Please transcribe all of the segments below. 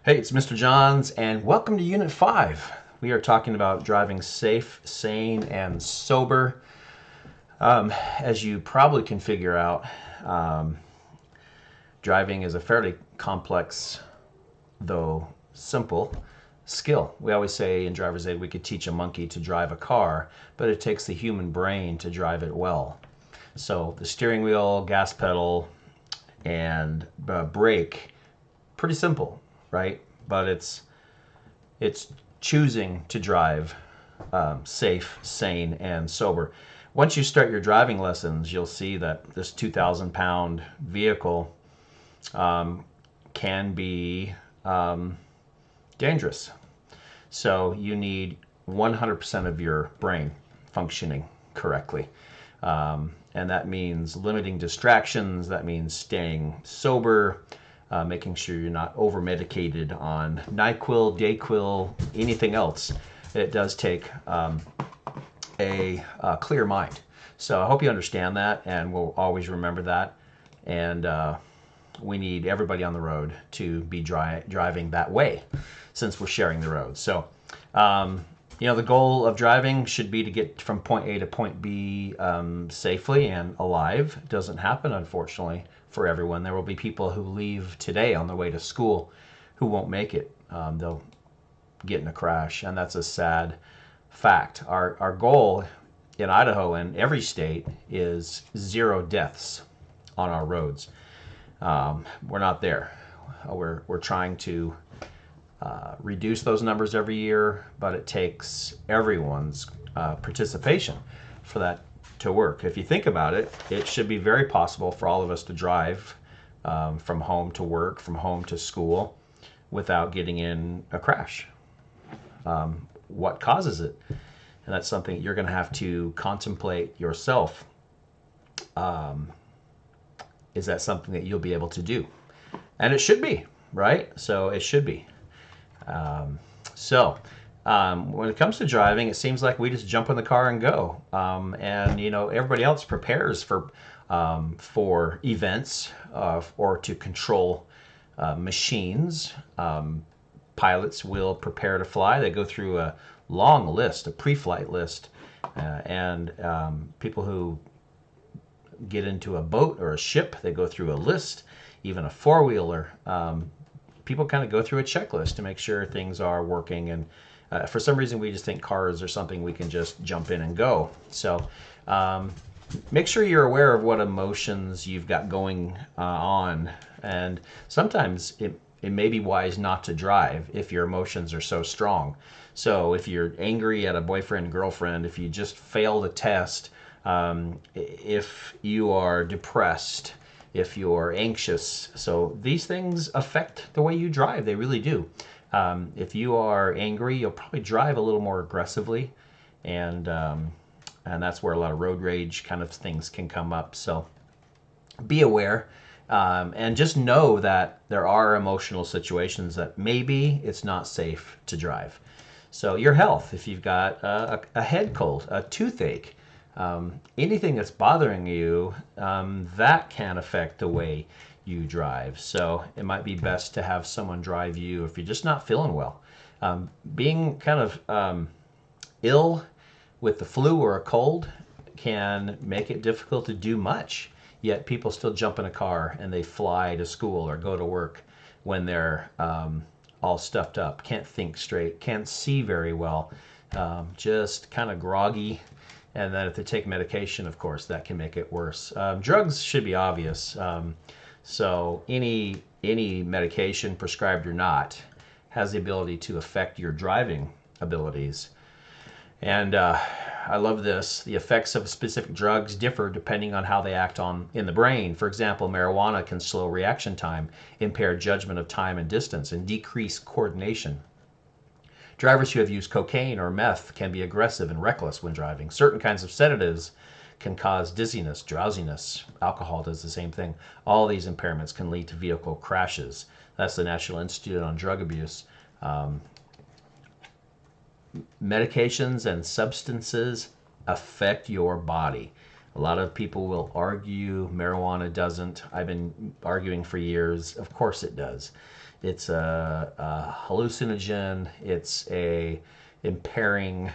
Hey, it's Mr. Johns, and welcome to Unit 5. We are talking about driving safe, sane, and sober. As you probably can figure out, um, driving is a fairly complex, though simple, skill. We always say in driver's ed we could teach a monkey to drive a car, but it takes the human brain to drive it well. So the steering wheel, gas pedal, and brake, pretty simple, right? But it's choosing to drive safe, sane, and sober. Once you start your driving lessons, you'll see that this 2,000-pound vehicle can be dangerous. So you need 100% of your brain functioning correctly. And that means limiting distractions, that means staying sober, making sure you're not over medicated on NyQuil, Dayquil, anything else. It does take a clear mind. So I hope you understand that, and we'll always remember that. And we need everybody on the road to be driving that way, since we're sharing the road. So, the goal of driving should be to get from point A to point B safely and alive. It doesn't happen, unfortunately, for everyone. There will be people who leave today on their way to school who won't make it. They'll get in a crash, and that's a sad fact. Our goal in Idaho and every state is 0 deaths on our roads. We're not there. We're trying to reduce those numbers every year, but it takes everyone's participation for that to work. If you think about it, it should be very possible for all of us to drive from home to work, from home to school, without getting in a crash. What causes it? And that's something you're going to have to contemplate yourself. Is that something that you'll be able to do? And it should be, right? So it should be. When it comes to driving, it seems like we just jump in the car and go. Everybody else prepares for events or to control machines. Pilots will prepare to fly. They go through a long list, a pre-flight list, and people who get into a boat or a ship, they go through a list. Even a four-wheeler, people kind of go through a checklist to make sure things are working. And for some reason, we just think cars are something we can just jump in and go. So make sure you're aware of what emotions you've got going on. And sometimes it may be wise not to drive if your emotions are so strong. So if you're angry at a boyfriend, girlfriend, if you just failed a test, if you are depressed, if you're anxious. So these things affect the way you drive. They really do. If you are angry, you'll probably drive a little more aggressively, and that's where a lot of road rage kind of things can come up. So be aware, and just know that there are emotional situations that maybe it's not safe to drive. So your health, if you've got a head cold, a toothache, anything that's bothering you, that can affect the way you drive. So it might be best to have someone drive you if you're just not feeling well. Being kind of ill with the flu or a cold can make it difficult to do much. Yet people still jump in a car and they fly to school or go to work when they're all stuffed up, can't think straight, can't see very well, just kind of groggy. And then if they take medication, of course, that can make it worse. Drugs should be obvious. So any medication, prescribed or not, has the ability to affect your driving abilities. And I love this. The effects of specific drugs differ depending on how they act in the brain. For example, marijuana can slow reaction time, impair judgment of time and distance, and decrease coordination. Drivers who have used cocaine or meth can be aggressive and reckless when driving. Certain kinds of sedatives can cause dizziness, drowsiness. Alcohol does the same thing. All these impairments can lead to vehicle crashes. That's the National Institute on Drug Abuse. Medications and substances affect your body. A lot of people will argue marijuana doesn't. I've been arguing for years. Of course it does. It's a hallucinogen. It's a impairing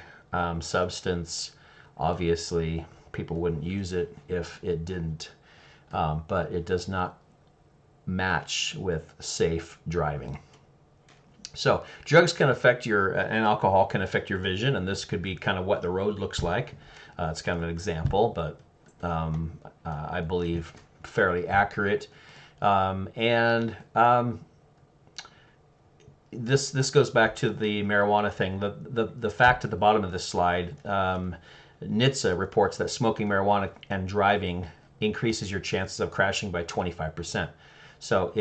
substance. Obviously, people wouldn't use it if it didn't, but it does not match with safe driving. So drugs can affect and alcohol can affect your vision, and this could be kind of what the road looks like. It's kind of an example, but I believe fairly accurate. This goes back to the marijuana thing. The fact at the bottom of this slide, NHTSA reports that smoking marijuana and driving increases your chances of crashing by 25%. So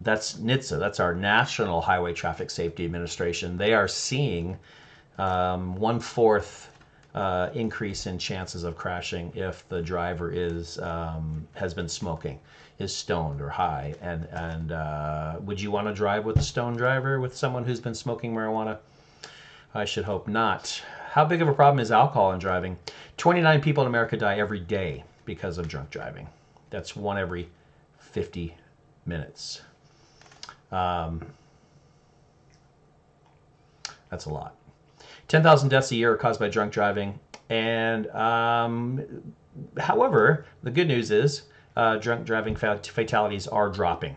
that's NHTSA, that's our National Highway Traffic Safety Administration. They are seeing 1/4 increase in chances of crashing if the driver has been smoking, is stoned or high. And would you want to drive with a stoned driver, with someone who's been smoking marijuana? I should hope not. How big of a problem is alcohol in driving? 29 people in America die every day because of drunk driving. That's 1 every 50 minutes. That's a lot. 10,000 deaths a year are caused by drunk driving. And however, the good news is drunk driving fatalities are dropping.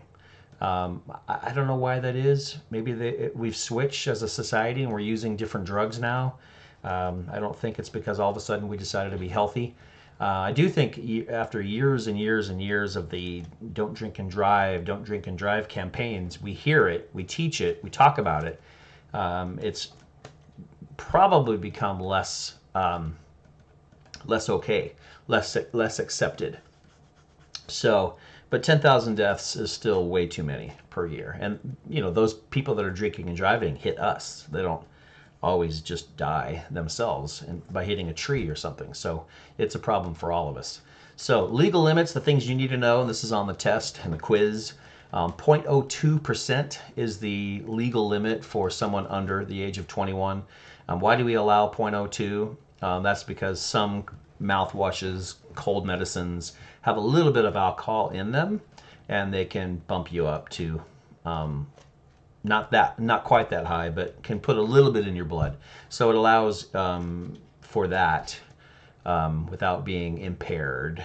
I don't know why that is. Maybe we've switched as a society and we're using different drugs now. I don't think it's because all of a sudden we decided to be healthy. I do think after years and years and years of the don't drink and drive campaigns, we hear it, we teach it, we talk about it. It's probably become less okay, less accepted. So, but 10,000 deaths is still way too many per year. And those people that are drinking and driving hit us. They don't always just die themselves by hitting a tree or something. So it's a problem for all of us. So legal limits, the things you need to know, and this is on the test and the quiz. 0.02% is the legal limit for someone under the age of 21. Why do we allow 0.02? That's because some mouthwashes, cold medicines have a little bit of alcohol in them, and they can bump you up to not quite that high, but can put a little bit in your blood. So it allows for that without being impaired.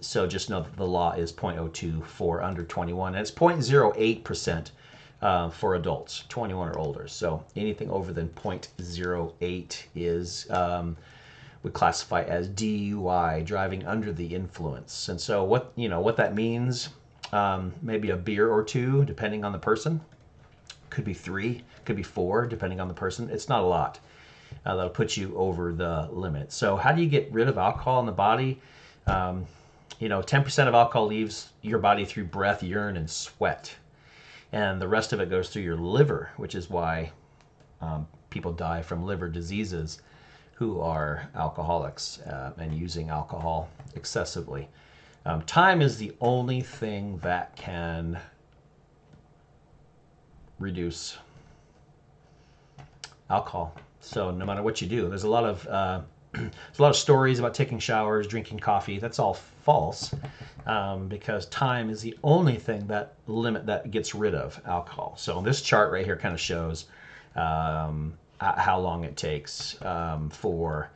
So just know that the law is 0.02 for under 21, and it's 0.08% for adults, 21 or older. So anything over than 0.08 is we classify as DUI, driving under the influence. And so what that means, maybe a beer or two, depending on the person. Could be 3, could be 4, depending on the person. It's not a lot. That'll put you over the limit. So how do you get rid of alcohol in the body? 10% of alcohol leaves your body through breath, urine, and sweat. And the rest of it goes through your liver, which is why people die from liver diseases who are alcoholics and using alcohol excessively. Time is the only thing that can reduce alcohol. So no matter what you do, there's a lot of stories about taking showers, drinking coffee. That's all false, because time is the only thing that gets rid of alcohol. So this chart right here kind of shows how long it takes for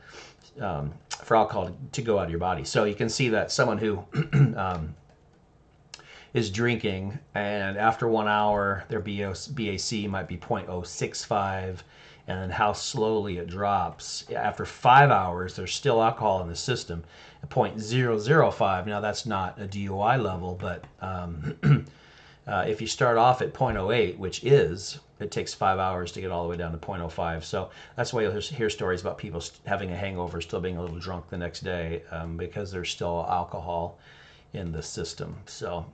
alcohol to go out of your body. So you can see that someone who is drinking, and after 1 hour, their BAC might be 0.065, and then how slowly it drops. After 5 hours, there's still alcohol in the system at 0.005. Now, that's not a DUI level, but if you start off at 0.08, which it takes 5 hours to get all the way down to 0.05. So that's why you'll hear stories about people having a hangover, still being a little drunk the next day, because there's still alcohol in the system. So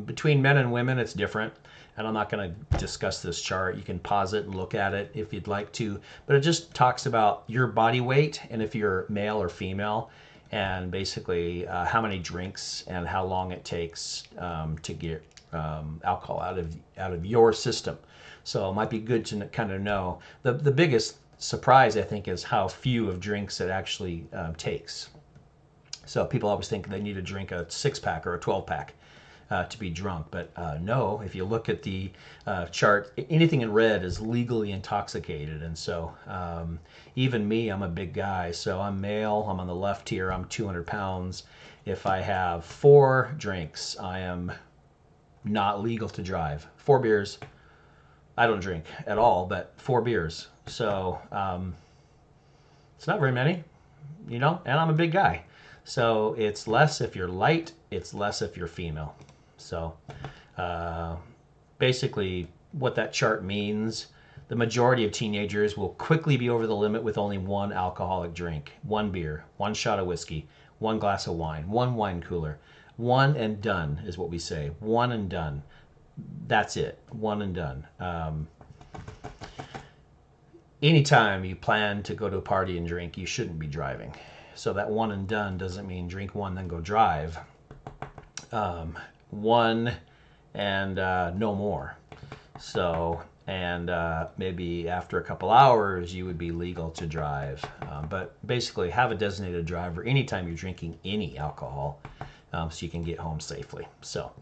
between men and women, it's different. And I'm not going to discuss this chart. You can pause it and look at it if you'd like to. But it just talks about your body weight and if you're male or female, and basically how many drinks and how long it takes to get alcohol out of your system. So it might be good to kind of know. The biggest surprise, I think, is how few of drinks it actually takes. So people always think they need to drink a 6-pack or a 12-pack to be drunk. But no, if you look at the chart, anything in red is legally intoxicated. And so even me, I'm a big guy. So I'm male. I'm on the left here. I'm 200 pounds. If I have 4 drinks, I am not legal to drive. 4 beers. I don't drink at all, but 4 beers. So it's not very many, you know, and I'm a big guy. So it's less if you're light, it's less if you're female. So basically what that chart means, the majority of teenagers will quickly be over the limit with only 1 alcoholic drink, 1 beer, 1 shot of whiskey, 1 glass of wine, 1 wine cooler. 1 and done is what we say. 1 and done. That's it. 1 and done. Anytime you plan to go to a party and drink, you shouldn't be driving. So that 1 and done doesn't mean drink 1 then go drive. 1 and no more. So, and maybe after a couple hours you would be legal to drive. But basically have a designated driver anytime you're drinking any alcohol, so you can get home safely. So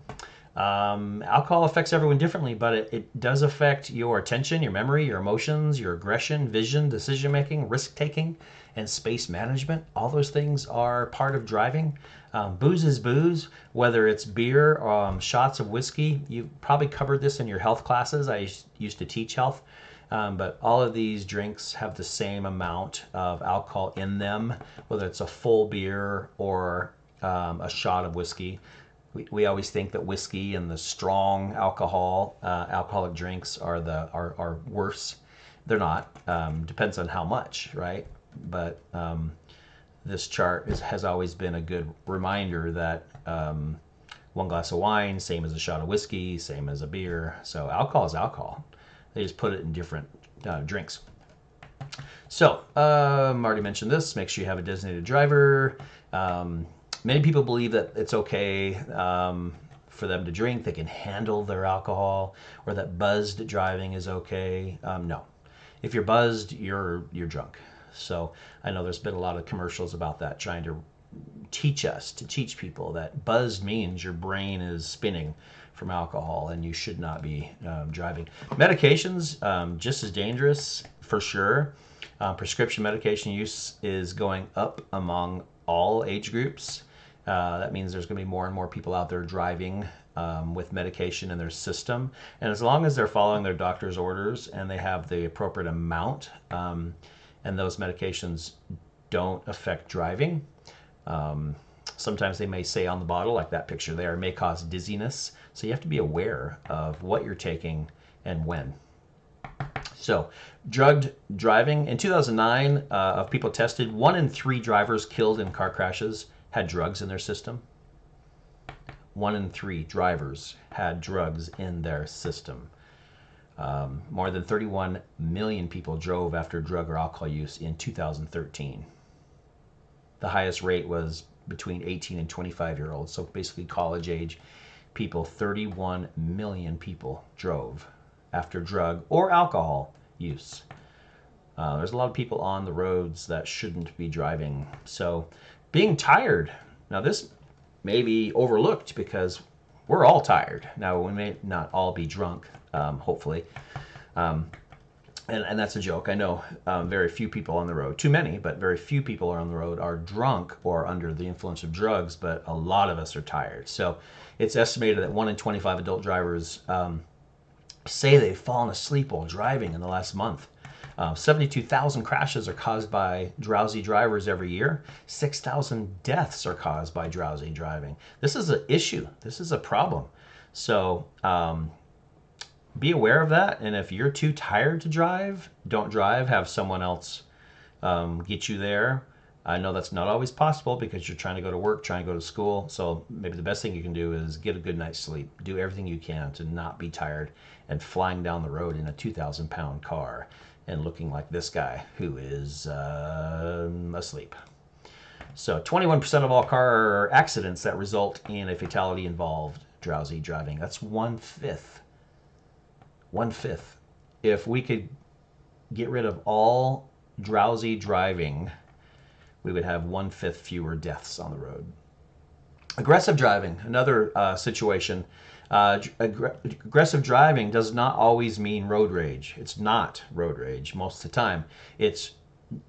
alcohol affects everyone differently, but it does affect your attention, your memory, your emotions, your aggression, vision, decision making, risk taking, and space management. All those things are part of driving. Booze is booze, whether it's beer or shots of whiskey. You probably covered this in your health classes. I used to teach health. But all of these drinks have the same amount of alcohol in them, whether it's a full beer or a shot of whiskey. We always think that whiskey and the strong alcoholic drinks are worse. They're not. Depends on how much, right? But this chart has always been a good reminder that 1 glass of wine, same as a shot of whiskey, same as a beer. So alcohol is alcohol. They just put it in different drinks. So I already mentioned this. Make sure you have a designated driver. Many people believe that it's okay for them to drink. They can handle their alcohol, or that buzzed driving is okay. No. If you're buzzed, you're drunk. So I know there's been a lot of commercials about that, trying to teach people that buzzed means your brain is spinning from alcohol and you should not be driving. Medications, just as dangerous for sure. Prescription medication use is going up among all age groups. That means there's going to be more and more people out there driving with medication in their system. And as long as they're following their doctor's orders and they have the appropriate amount, and those medications don't affect driving. Sometimes they may say on the bottle, like that picture there, may cause dizziness. So you have to be aware of what you're taking and when. So drugged driving. In 2009, of people tested, 1 in 3 drivers killed in car crashes had drugs in their system. 1 in 3 drivers had drugs in their system. More than 31 million people drove after drug or alcohol use in 2013. The highest rate was between 18 and 25-year-olds, so basically college age people. 31 million people drove after drug or alcohol use. There's a lot of people on the roads that shouldn't be driving. So being tired, now this may be overlooked because we're all tired. Now we may not all be drunk, hopefully. And that's a joke. I know very few people on the road, too many, but very few people are on the road are drunk or under the influence of drugs, but a lot of us are tired. So it's estimated that 1 in 25 adult drivers say they've fallen asleep while driving in the last month. 72,000 crashes are caused by drowsy drivers every year. 6,000 deaths are caused by drowsy driving. This is an issue. This is a problem. So be aware of that. And if you're too tired to drive, don't drive. Have someone else get you there. I know that's not always possible because you're trying to go to work, trying to go to school. So maybe the best thing you can do is get a good night's sleep. Do everything you can to not be tired and flying down the road in a 2,000-pound car and looking like this guy who is asleep. So 21% of all car accidents that result in a fatality involved drowsy driving. That's 1/5. 1/5. If we could get rid of all drowsy driving, we would have 1/5 fewer deaths on the road. Aggressive driving, another situation. Aggressive driving does not always mean road rage. It's not road rage most of the time. It's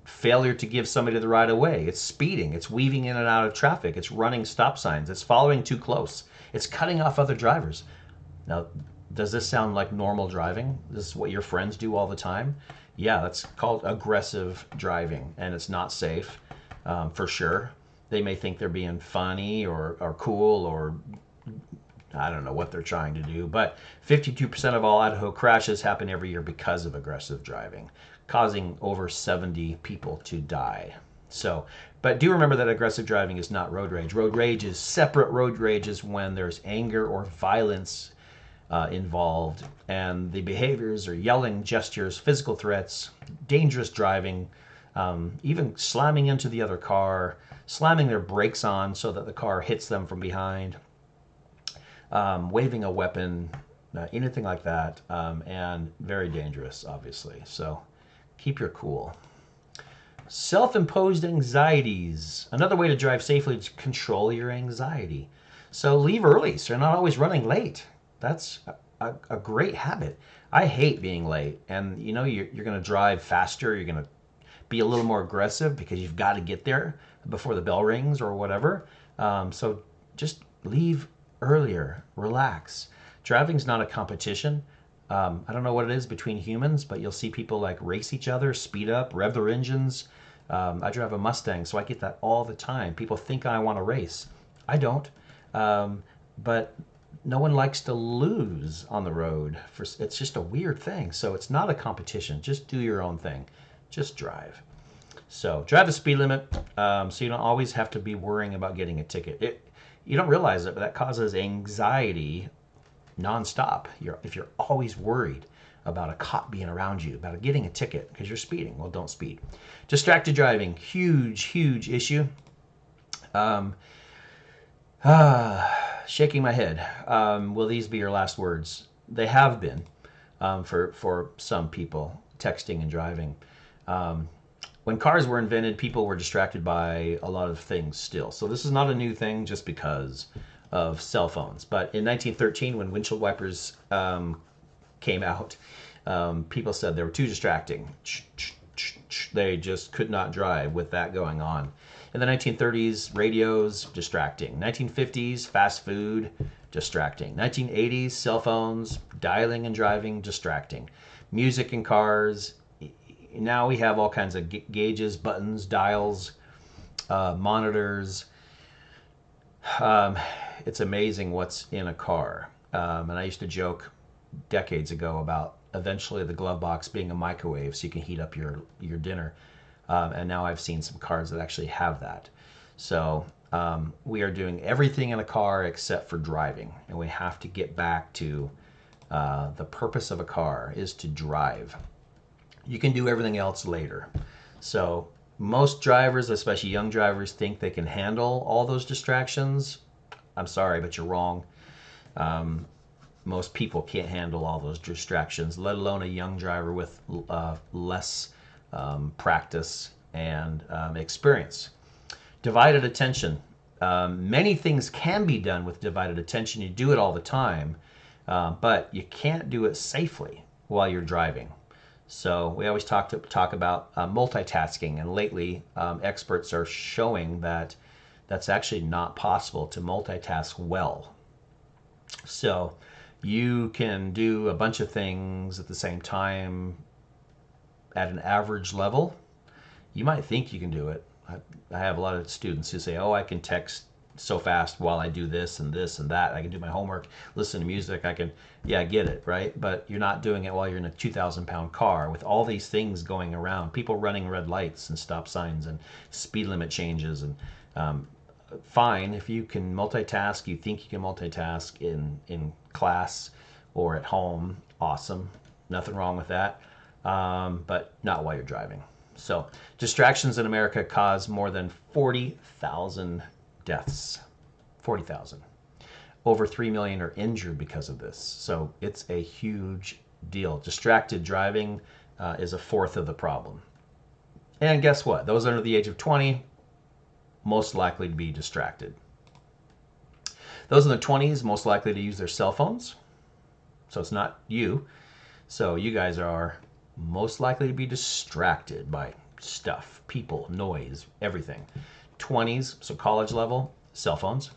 failure to give somebody the right of way. It's speeding. It's weaving in and out of traffic. It's running stop signs. It's following too close. It's cutting off other drivers. Now, does this sound like normal driving? This is what your friends do all the time? Yeah, that's called aggressive driving, and it's not safe, for sure. They may think they're being funny or cool, or I don't know what they're trying to do, but 52% of all Idaho crashes happen every year because of aggressive driving, causing over 70 people to die. So, but do remember that aggressive driving is not road rage. Road rage is separate. Road rage is when there's anger or violence involved, and the behaviors are yelling, gestures, physical threats, dangerous driving, even slamming into the other car, slamming their brakes on so that the car hits them from behind, waving a weapon, anything like that, and very dangerous, obviously. So keep your cool. Self-imposed anxieties. Another way to drive safely is to control your anxiety. So leave early so you're not always running late. That's a great habit. I hate being late, and you know you're going to drive faster. You're going to be a little more aggressive because you've got to get there before the bell rings or whatever. So just leave earlier. Relax. Driving's not a competition. I don't know what it is between humans, but you'll see people like race each other, speed up, rev their engines. I drive a Mustang, so I get that all the time. People think I want to race. I don't. But no one likes to lose on the road. It's just a weird thing. So it's not a competition. Just do your own thing. Just drive. So drive the speed limit, so you don't always have to be worrying about getting a ticket. You don't realize it, but that causes anxiety nonstop. If you're always worried about a cop being around you, about getting a ticket because you're speeding, well, don't speed. Distracted driving, huge, huge issue. Shaking my head. Will these be your last words? They have been for some people, texting and driving. When cars were invented, people were distracted by a lot of things still. So this is not a new thing just because of cell phones. But in 1913, when windshield wipers came out, people said they were too distracting. They just could not drive with that going on. In the 1930s, radios, distracting. 1950s, fast food, distracting. 1980s, cell phones, dialing and driving, distracting. Music in cars. Now we have all kinds of gauges, buttons, dials, monitors. It's amazing what's in a car. And I used to joke decades ago about eventually the glove box being a microwave so you can heat up your dinner. And now I've seen some cars that actually have that. So we are doing everything in a car except for driving. And we have to get back to the purpose of a car is to drive. You can do everything else later. So most drivers, especially young drivers, think they can handle all those distractions. I'm sorry, but you're wrong. Most people can't handle all those distractions, let alone a young driver with less practice and experience. Divided attention. Many things can be done with divided attention. You do it all the time, but you can't do it safely while you're driving. So we always talk about multitasking, and lately experts are showing that that's actually not possible to multitask well. So you can do a bunch of things at the same time at an average level. You might think you can do it. I have a lot of students who say, oh, I can text so fast while I do this and this and that. I can do my homework, listen to music. I get it, right? But you're not doing it while you're in a 2,000-pound car with all these things going around, people running red lights and stop signs and speed limit changes. And fine, if you can multitask, you think you can multitask in class or at home, awesome. Nothing wrong with that, but not while you're driving. So distractions in America cause more than 40,000 deaths. 40,000. Over 3 million are injured because of this. So it's a huge deal. Distracted driving is a fourth of the problem. And guess what? Those under the age of 20, most likely to be distracted. Those in their 20s, most likely to use their cell phones. So it's not you. So you guys are most likely to be distracted by stuff, people, noise, everything. 20s, so college level, cell phones.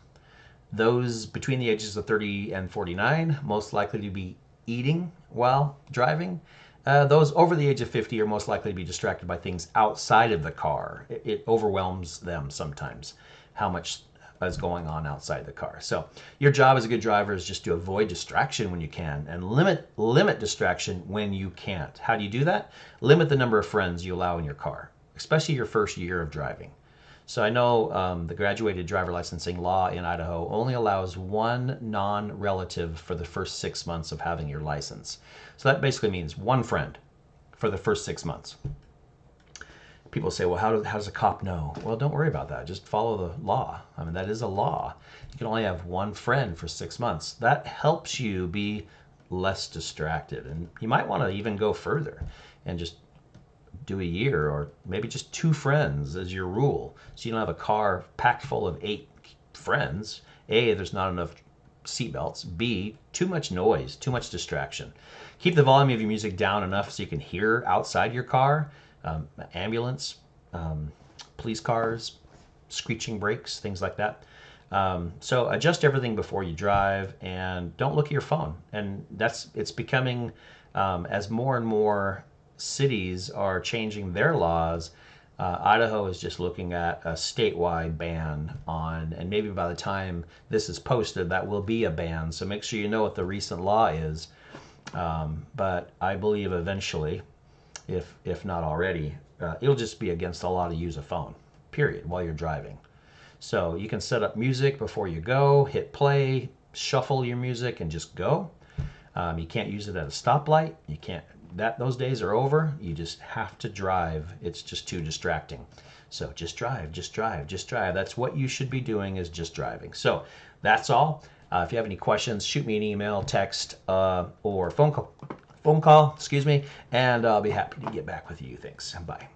Those between the ages of 30 and 49, most likely to be eating while driving. Those over the age of 50 are most likely to be distracted by things outside of the car. It overwhelms them sometimes how much is going on outside the car. So your job as a good driver is just to avoid distraction when you can and limit distraction when you can't. How do you do that? Limit the number of friends you allow in your car, especially your first year of driving. So I know the graduated driver licensing law in Idaho only allows one non-relative for the first 6 months of having your license. So that basically means one friend for the first 6 months. People say, well, how does a cop know? Well, don't worry about that. Just follow the law. I mean, that is a law. You can only have one friend for 6 months. That helps you be less distracted. And you might want to even go further and just do a year, or maybe just 2 friends as your rule. So you don't have a car packed full of 8 friends. A, there's not enough seatbelts. B, too much noise, too much distraction. Keep the volume of your music down enough so you can hear outside your car. Ambulance, police cars, screeching brakes, things like that. So adjust everything before you drive, and don't look at your phone. And it's becoming, as more and more cities are changing their laws, Idaho is just looking at a statewide ban on, and maybe by the time this is posted, that will be a ban. So make sure you know what the recent law is. But I believe eventually, if not already, it'll just be against the law to use a phone, period, while you're driving. So you can set up music before you go, hit play, shuffle your music, and just go. You can't use it at a stoplight. You can't. Those days are over. You just have to drive. It's just too distracting. So just drive, just drive, just drive. That's what you should be doing, is just driving. So that's all. If you have any questions, shoot me an email, text, or phone call, excuse me, and I'll be happy to get back with you. Thanks. Bye.